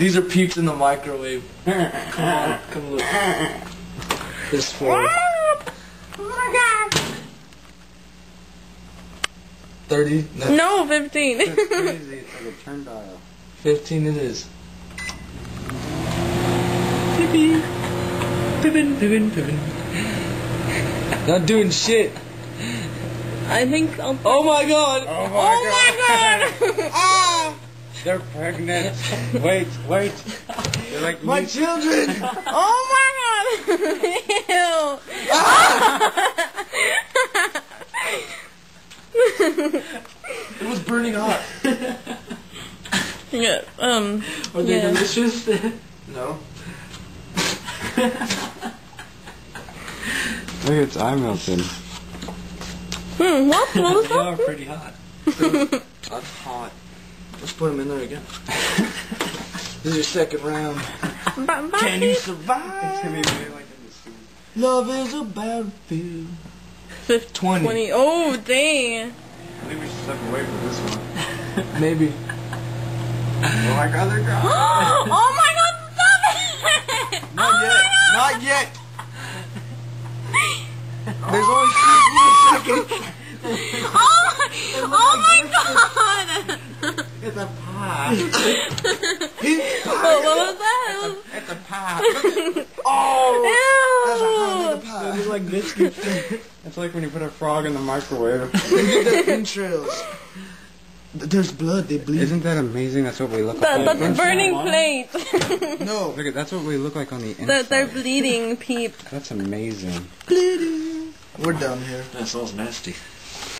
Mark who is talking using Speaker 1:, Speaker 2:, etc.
Speaker 1: These are peeps in the microwave. Come on, come look. This for.
Speaker 2: Oh my god.
Speaker 1: 30?
Speaker 2: No, 15.
Speaker 3: That's crazy. It's like a turn dial.
Speaker 1: 15 it is. Pippin, pippin, pippin, pippin. Not doing shit.
Speaker 2: I think I'll...
Speaker 1: Oh my god!
Speaker 3: Oh
Speaker 2: Oh my god!
Speaker 1: Ah!
Speaker 3: They're pregnant. Wait. They're like
Speaker 1: My children!
Speaker 2: Oh my god! Ew!
Speaker 1: It was burning hot.
Speaker 2: Yeah,
Speaker 1: Are they
Speaker 2: yeah.
Speaker 1: delicious? No.
Speaker 3: Look, it's eye melting.
Speaker 2: What? What was
Speaker 1: They are
Speaker 2: that?
Speaker 1: pretty hot. That's hot. Let's put them in there again. This is your second round. Can you survive?
Speaker 3: It's gonna be really like in the soup.
Speaker 1: Love is a battlefield.
Speaker 2: 20. 20. Oh, dang.
Speaker 3: I think we should step away from this one.
Speaker 1: Maybe.
Speaker 3: Oh my god, they're gone.
Speaker 2: Oh my god, stop it!
Speaker 1: Not yet. Not yet. There's only 2 seconds.
Speaker 2: Oh my god!
Speaker 3: It's a pie.
Speaker 2: What was that?
Speaker 3: It's a pie.
Speaker 1: Oh! That's a
Speaker 2: Ew!
Speaker 1: hot pie. It looks like biscuits.
Speaker 3: It's like when you put a frog in the microwave.
Speaker 1: Look at the entrails. There's blood. They bleed.
Speaker 3: Isn't that amazing? That's what we look like.
Speaker 2: The burning plate.
Speaker 1: No.
Speaker 3: Look at that's what we look like on the inside.
Speaker 2: They're bleeding, peep.
Speaker 3: That's amazing.
Speaker 1: We're done here.
Speaker 4: That smells nasty.